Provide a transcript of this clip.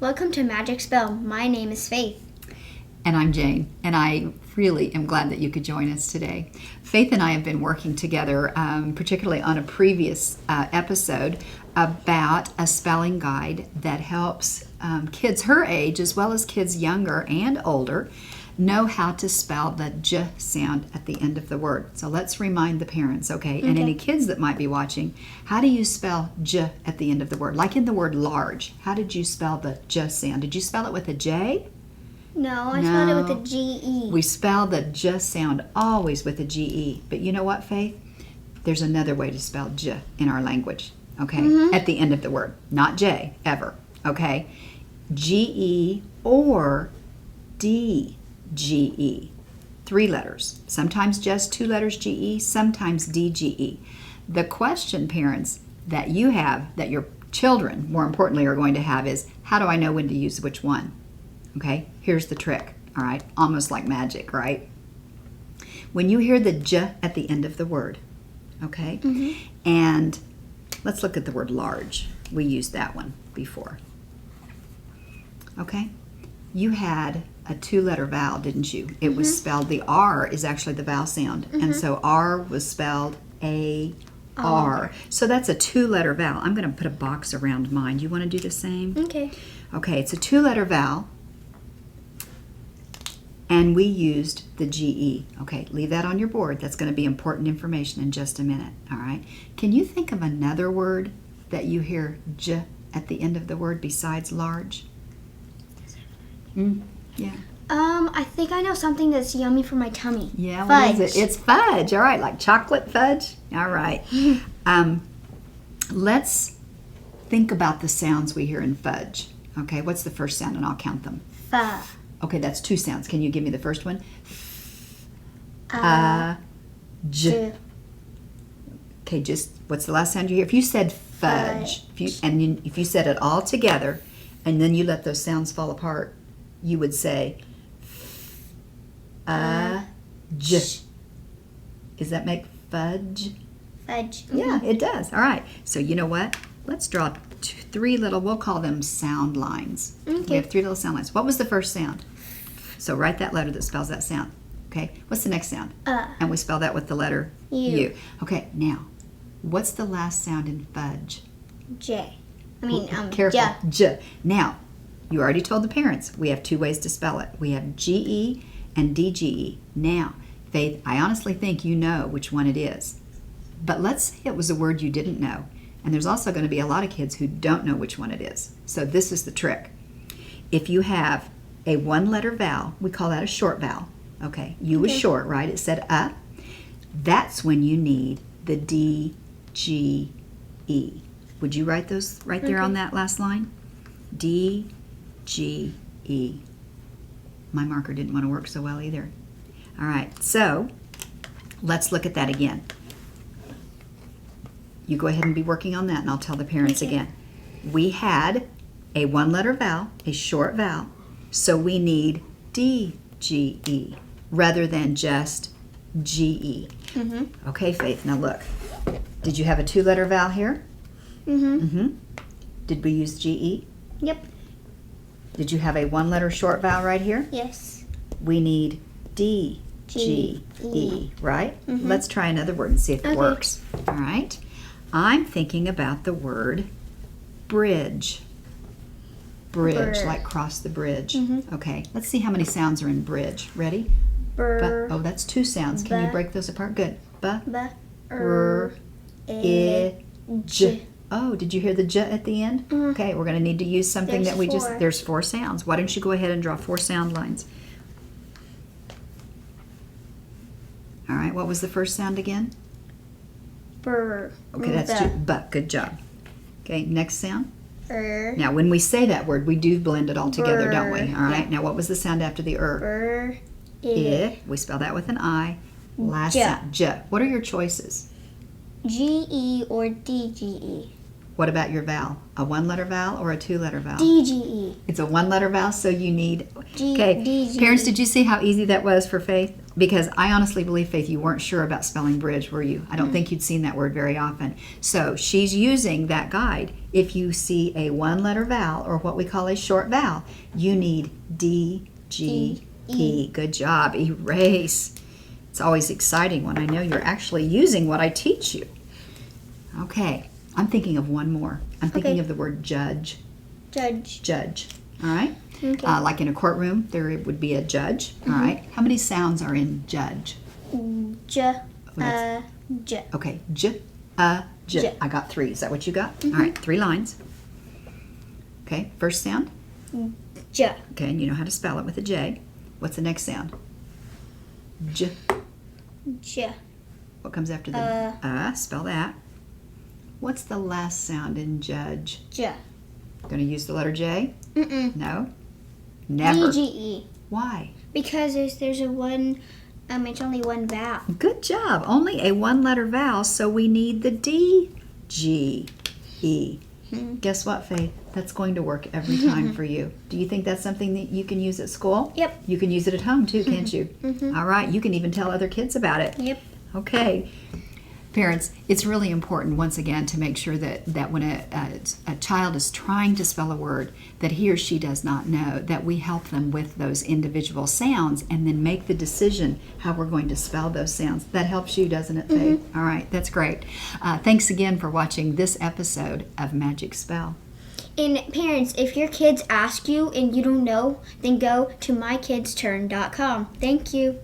welcome to Magic Spell. My name is Faith. And I'm Jane, and I really am glad that you could join us today. Faith and I have been working together, particularly on a previous episode, about a spelling guide that helps kids her age, as well as kids younger and older, know how to spell the J sound at the end of the word. So let's remind the parents, okay? And any kids that might be watching, how do you spell J at the end of the word? Like in the word large, how did you spell the J sound? Did you spell it with a J? No, I spelled it with a G-E. We spell the J sound always with a G-E. But you know what, Faith? There's another way to spell J in our language, okay? At the end of the word. Not J, ever, okay? G-E or D-G-E. 3 letters. Sometimes just 2 letters G-E, sometimes D-G-E. The question, parents, that you have, that your children, more importantly, are going to have is, how do I know when to use which one? Okay, here's the trick, all right? Almost like magic, right? When you hear the J at the end of the word, okay? And let's look at the word large. We used that one before. Okay? You had a 2-letter vowel, didn't you? It was spelled, the R is actually the vowel sound. And so R was spelled A-R. So that's a 2-letter vowel. I'm going to put a box around mine. You want to do the same? Okay. Okay, it's a 2-letter vowel. And we used the G-E. Okay, leave that on your board. That's going to be important information in just a minute. All right. Can you think of another word that you hear J at the end of the word besides large? Yeah. I think I know something that's yummy for my tummy. Yeah, Fudge. what is it? It's fudge. All right, like chocolate fudge. All right. Let's think about the sounds we hear in fudge. Okay, what's the first sound? And I'll count them. F. Okay, that's 2 sounds. Can you give me the first one? J. Okay, just what's the last sound you hear? If you said fudge, if you said it all together, and then you let those sounds fall apart, you would say J. Does that make fudge? Fudge. Yeah, it does. All right. So you know what? Let's draw 3 little, we'll call them sound lines. Okay. We have 3 little sound lines. What was the first sound? So write that letter that spells that sound. Okay. What's the next sound? And we spell that with the letter U. Okay. Now, what's the last sound in fudge? J. I mean, Careful. J. J. Now, you already told the parents we have 2 ways to spell it. We have G-E and D-G-E. Now, Faith, I honestly think you know which one it is. But let's say it was a word you didn't know. And there's also going to be a lot of kids who don't know which one it is. So this is the trick. If you have a 1-letter vowel, we call that a short vowel. Okay, U was short, right? It said That's when you need the D-G-E. Would you write those right there on that last line? D-G-E. My marker didn't want to work so well either. All right, so let's look at that again. You go ahead and be working on that, and I'll tell the parents again. We had a 1-letter vowel, a short vowel, so we need D-G-E rather than just G-E. Okay, Faith, now look. Did you have a 2-letter vowel here? Did we use G-E? Yep. Did you have a 1-letter short vowel right here? Yes. We need D-G-E, right? Let's try another word and see if it works. All right. I'm thinking about the word bridge. Bridge, like cross the bridge. Okay, let's see how many sounds are in bridge. Ready? Oh, that's 2 sounds. Can you break those apart? Good. J. Oh, did you hear the J at the end? Okay, we're going to need to use something that we just, there's 4 sounds. Why don't you go ahead and draw 4 sound lines? All right, what was the first sound again? Okay, that's good job. Okay, next sound. Now, when we say that word, we do blend it all together, don't we? All right, now what was the sound after the We spell that with an I. Last sound, J. What are your choices? G-E or D-G-E. What about your vowel? A 1-letter vowel or a 2-letter vowel? D-G-E. It's a 1-letter vowel, so you need... D-G-E. Parents, did you see how easy that was for Faith? because I honestly believe, Faith, you weren't sure about spelling bridge, were you? I don't think you'd seen that word very often. So she's using that guide. If you see a one-letter vowel, or what we call a short vowel, you need D, G, E. Good job. Erase. It's always exciting when I know you're actually using what I teach you. Okay, I'm thinking of one more. I'm thinking Okay. of the word judge. Judge. Judge. All right? Okay. Like in a courtroom, there would be a judge. All right? How many sounds are in judge? J. that's- J. Okay, j. J. I got 3. Is that what you got? All right, 3 lines. Okay, first sound. J. Okay, and you know how to spell it with a J. What's the next sound? J. J. What comes after the spell that. What's the last sound in judge? J. Going to use the letter J? Mm-mm. No? Never. D-G-E. Why? Because there's a one, it's only one vowel. Good job. Only a one-letter vowel, so we need the D, G, E. Guess what, Faith? That's going to work every time for you. Do you think that's something that you can use at school? Yep. You can use it at home too, can't you? All right. You can even tell other kids about it. Yep. Okay. Parents, it's really important, once again, to make sure that when a child is trying to spell a word that he or she does not know, that we help them with those individual sounds and then make the decision how we're going to spell those sounds. That helps you, doesn't it, Faith? All right, that's great. Thanks again for watching this episode of Magic Spell. And parents, if your kids ask you and you don't know, then go to mykidstturn.com. Thank you.